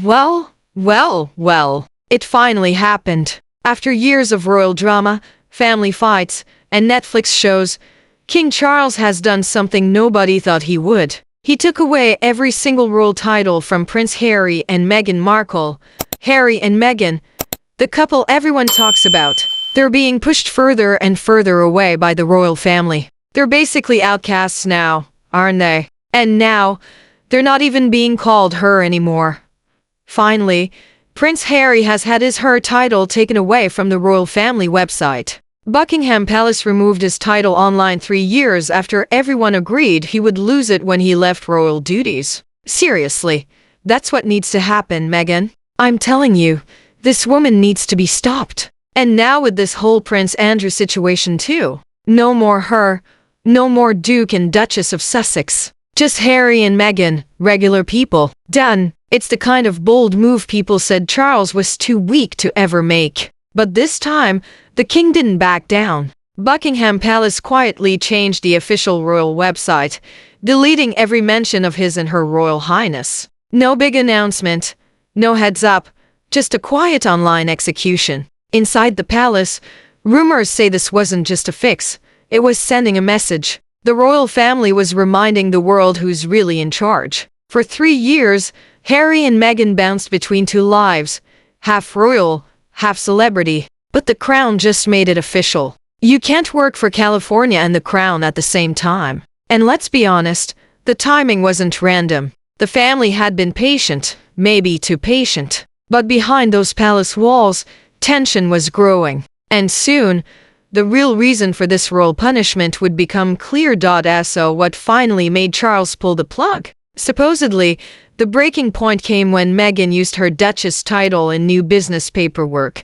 Well, it finally happened. After years of royal drama, family fights, and Netflix shows, King Charles has done something nobody thought he would. He took away every single royal title from Prince Harry and Meghan Markle. Harry and Meghan, the couple everyone talks about. They're being pushed further and further away by the royal family. They're basically outcasts now, aren't they? And now, they're not even being called her anymore. Finally, Prince Harry has had her title taken away from the royal family website. Buckingham Palace removed his title online 3 years after everyone agreed he would lose it when he left royal duties. Seriously, that's what needs to happen, Meghan. I'm telling you, this woman needs to be stopped. And now with this whole Prince Andrew situation too. No more her, no more Duke and Duchess of Sussex. Just Harry and Meghan, regular people. Done. It's the kind of bold move people said Charles was too weak to ever make. But this time, the king didn't back down. Buckingham Palace quietly changed the official royal website, deleting every mention of his and her royal highness. No big announcement, no heads up, just a quiet online execution. Inside the palace, rumors say this wasn't just a fix, it was sending a message. The royal family was reminding the world who's really in charge. For 3 years, Harry and Meghan bounced between two lives, half royal, half celebrity. But the crown just made it official. You can't work for California and the crown at the same time. And let's be honest, the timing wasn't random. The family had been patient, maybe too patient. But behind those palace walls, tension was growing. And soon, the real reason for this royal punishment would become clear. So what finally made Charles pull the plug? Supposedly, the breaking point came when Meghan used her Duchess title in new business paperwork,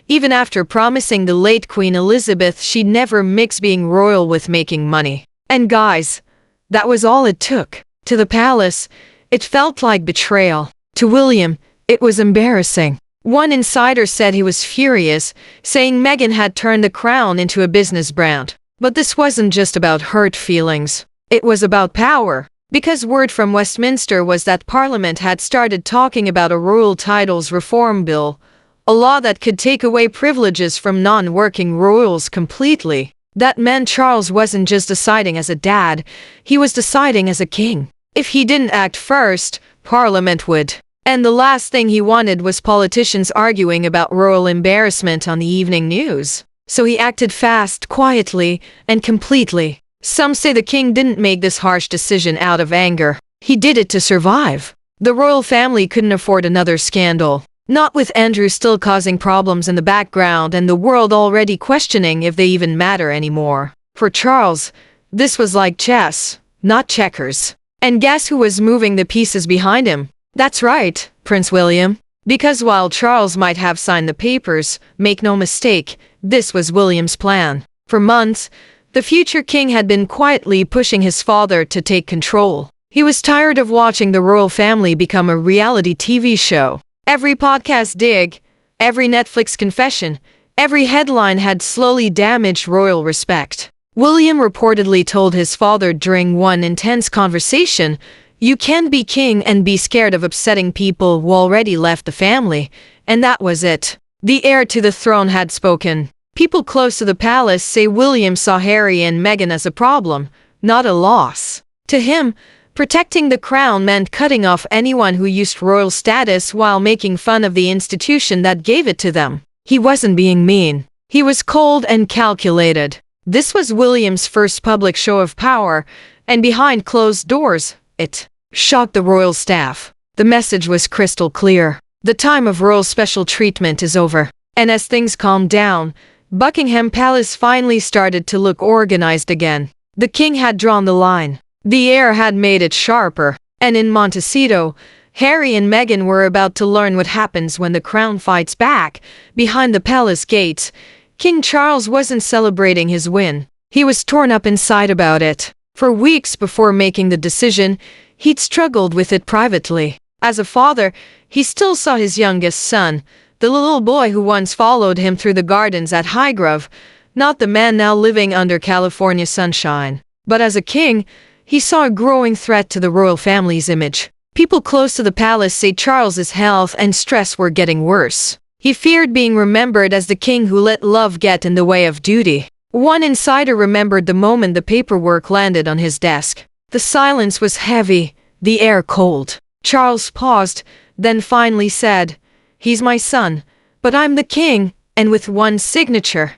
even after promising the late Queen Elizabeth she'd never mix being royal with making money. And guys, that was all it took. To the palace, it felt like betrayal. To William, it was embarrassing. One insider said he was furious, saying Meghan had turned the crown into a business brand. But this wasn't just about hurt feelings. It was about power. Because word from Westminster was that Parliament had started talking about a royal titles reform bill, a law that could take away privileges from non-working royals completely. That meant Charles wasn't just deciding as a dad, he was deciding as a king. If he didn't act first, Parliament would. And the last thing he wanted was politicians arguing about royal embarrassment on the evening news. So he acted fast, quietly, and completely. Some say the king didn't make this harsh decision out of anger. He did it to survive. The royal family couldn't afford another scandal. Not with Andrew still causing problems in the background and the world already questioning if they even matter anymore. For Charles, this was like chess, not checkers. And guess who was moving the pieces behind him? That's right, Prince William. Because while Charles might have signed the papers, make no mistake, this was William's plan. For months, the future king had been quietly pushing his father to take control. He was tired of watching the royal family become a reality TV show. Every podcast dig, every Netflix confession, every headline had slowly damaged royal respect. William reportedly told his father during one intense conversation, "You can't be king and be scared of upsetting people who already left the family." And that was it. The heir to the throne had spoken. People close to the palace say William saw Harry and Meghan as a problem, not a loss. To him, protecting the crown meant cutting off anyone who used royal status while making fun of the institution that gave it to them. He wasn't being mean. He was cold and calculated. This was William's first public show of power, and behind closed doors, it shocked the royal staff. The message was crystal clear. The time of royal special treatment is over. And as things calmed down, Buckingham Palace finally started to look organized again. The king had drawn the line. The heir had made it sharper. And in Montecito, Harry and Meghan were about to learn what happens when the crown fights back. Behind the palace gates, King Charles wasn't celebrating his win. He was torn up inside about it. For weeks before making the decision, he'd struggled with it privately. As a father, he still saw his youngest son, the little boy who once followed him through the gardens at Highgrove, not the man now living under California sunshine. But as a king, he saw a growing threat to the royal family's image. People close to the palace say Charles's health and stress were getting worse. He feared being remembered as the king who let love get in the way of duty. One insider remembered the moment the paperwork landed on his desk. The silence was heavy, the air cold. Charles paused, then finally said, "He's my son, but I'm the king," and with one signature.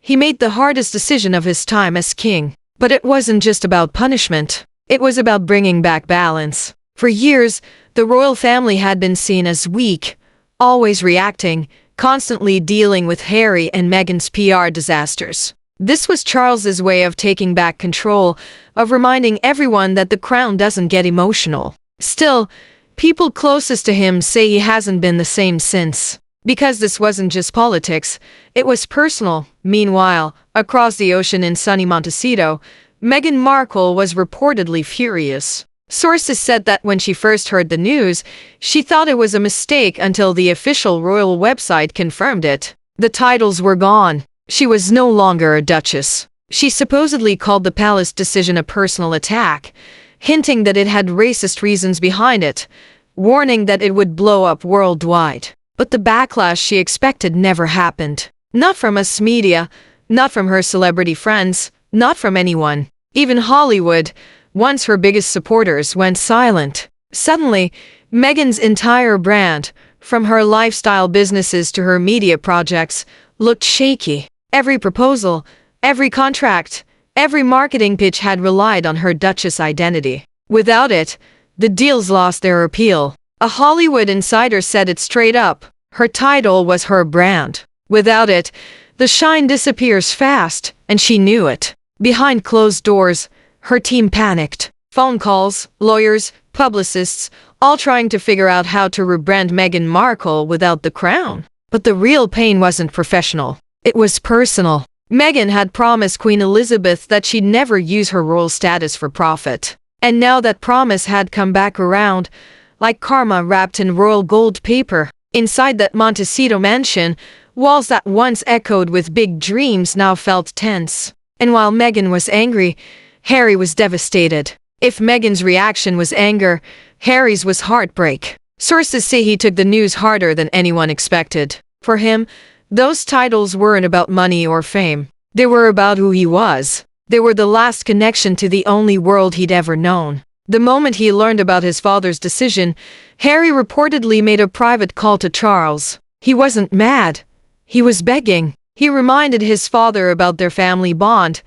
He made the hardest decision of his time as king. But it wasn't just about punishment. It was about bringing back balance. For years, the royal family had been seen as weak, always reacting, constantly dealing with Harry and Meghan's PR disasters. This was Charles's way of taking back control, of reminding everyone that the crown doesn't get emotional. Still, people closest to him say he hasn't been the same since. Because this wasn't just politics, it was personal. Meanwhile, across the ocean in sunny Montecito, Meghan Markle was reportedly furious. Sources said that when she first heard the news, she thought it was a mistake until the official royal website confirmed it. The titles were gone. She was no longer a duchess. She supposedly called the palace decision a personal attack, hinting that it had racist reasons behind it, warning that it would blow up worldwide. But the backlash she expected never happened. Not from us media, not from her celebrity friends, not from anyone. Even Hollywood, once her biggest supporters, went silent. Suddenly, Meghan's entire brand, from her lifestyle businesses to her media projects, looked shaky. Every proposal, every contract, every marketing pitch had relied on her Duchess identity. Without it, the deals lost their appeal. A Hollywood insider said it straight up. Her title was her brand. Without it, the shine disappears fast, and she knew it. Behind closed doors, her team panicked. Phone calls, lawyers, publicists, all trying to figure out how to rebrand Meghan Markle without the crown. But the real pain wasn't professional. It was personal. Meghan had promised Queen Elizabeth that she'd never use her royal status for profit. And now that promise had come back around, like karma wrapped in royal gold paper. Inside that Montecito mansion, walls that once echoed with big dreams now felt tense. And while Meghan was angry, Harry was devastated. If Meghan's reaction was anger, Harry's was heartbreak. Sources say he took the news harder than anyone expected. For him, those titles weren't about money or fame. They were about who he was. They were the last connection to the only world he'd ever known. The moment he learned about his father's decision, Harry reportedly made a private call to Charles. He wasn't mad. He was begging. He reminded his father about their family bond,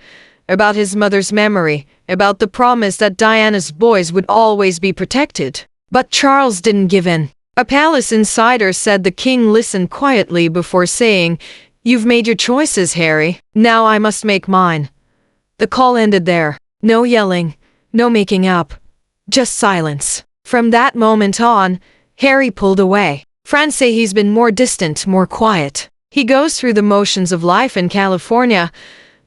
about his mother's memory, about the promise that Diana's boys would always be protected. But Charles didn't give in. A palace insider said the king listened quietly before saying, "You've made your choices, Harry. Now I must make mine." The call ended there. No yelling, no making up. Just silence. From that moment on, Harry pulled away. Friends say he's been more distant, more quiet. He goes through the motions of life in California,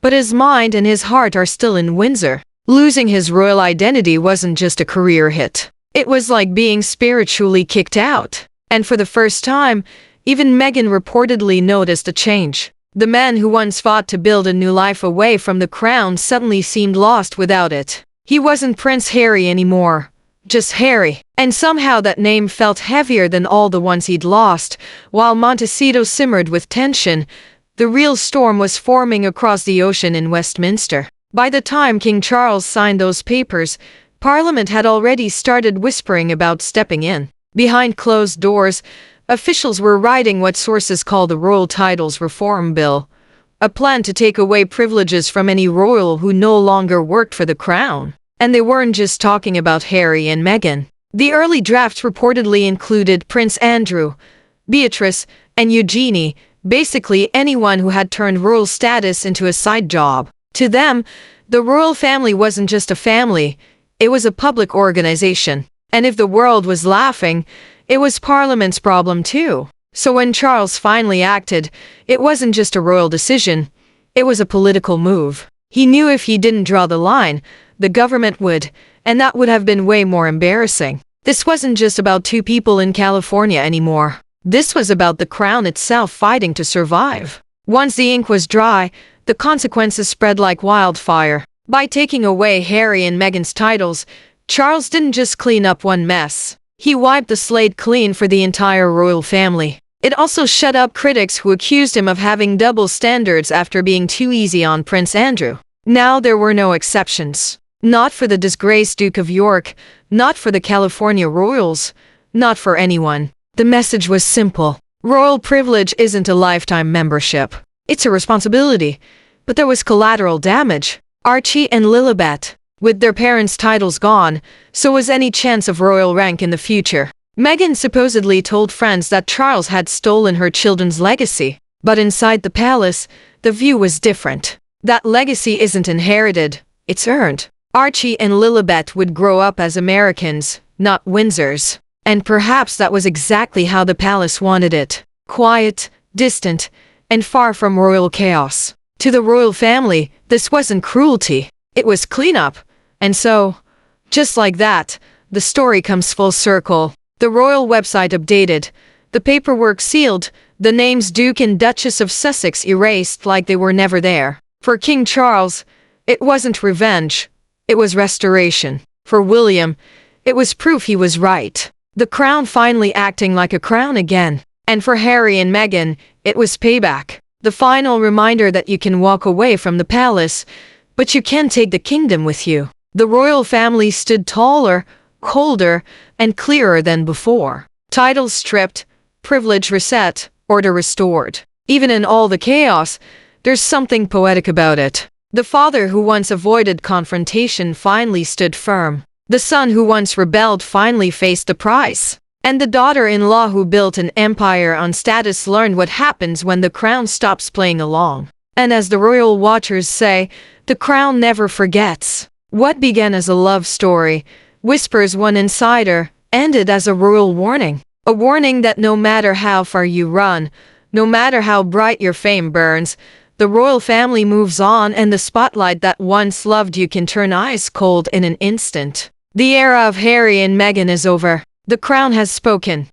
but his mind and his heart are still in Windsor. Losing his royal identity wasn't just a career hit. It was like being spiritually kicked out. And for the first time, even Meghan reportedly noticed a change. The man who once fought to build a new life away from the crown suddenly seemed lost without it. He wasn't Prince Harry anymore, just Harry. And somehow that name felt heavier than all the ones he'd lost. While Montecito simmered with tension, the real storm was forming across the ocean in Westminster. By the time King Charles signed those papers, Parliament had already started whispering about stepping in. Behind closed doors, officials were writing what sources call the Royal Titles Reform Bill, a plan to take away privileges from any royal who no longer worked for the crown. And they weren't just talking about Harry and Meghan. The early drafts reportedly included Prince Andrew, Beatrice, and Eugenie, basically anyone who had turned royal status into a side job. To them, the royal family wasn't just a family, it was a public organization. And if the world was laughing, it was Parliament's problem too. So when Charles finally acted, it wasn't just a royal decision, it was a political move. He knew if he didn't draw the line, the government would, and that would have been way more embarrassing. This wasn't just about two people in California anymore. This was about the crown itself fighting to survive. Once the ink was dry, the consequences spread like wildfire. By taking away Harry and Meghan's titles, Charles didn't just clean up one mess. He wiped the slate clean for the entire royal family. It also shut up critics who accused him of having double standards after being too easy on Prince Andrew. Now there were no exceptions. Not for the disgraced Duke of York, not for the California royals, not for anyone. The message was simple. Royal privilege isn't a lifetime membership. It's a responsibility. But there was collateral damage. Archie and Lilibet, with their parents' titles gone, so was any chance of royal rank in the future. Meghan supposedly told friends that Charles had stolen her children's legacy. But inside the palace, the view was different. That legacy isn't inherited, it's earned. Archie and Lilibet would grow up as Americans, not Windsors. And perhaps that was exactly how the palace wanted it. Quiet, distant, and far from royal chaos. To the royal family, this wasn't cruelty. It was cleanup. And so, just like that, the story comes full circle. The royal website updated, the paperwork sealed, the names Duke and Duchess of Sussex erased like they were never there. For King Charles, it wasn't revenge, it was restoration. For William, it was proof he was right. The crown finally acting like a crown again. And for Harry and Meghan, it was payback. The final reminder that you can walk away from the palace, but you can't take the kingdom with you. The royal family stood taller, colder, and clearer than before. Titles stripped, privilege reset, order restored. Even in all the chaos, there's something poetic about it. The father who once avoided confrontation finally stood firm. The son who once rebelled finally faced the price. And the daughter-in-law who built an empire on status learned what happens when the crown stops playing along. And as the royal watchers say, the crown never forgets. What began as a love story, whispers one insider, ended as a royal warning. A warning that no matter how far you run, no matter how bright your fame burns, the royal family moves on and the spotlight that once loved you can turn ice cold in an instant. The era of Harry and Meghan is over. The crown has spoken.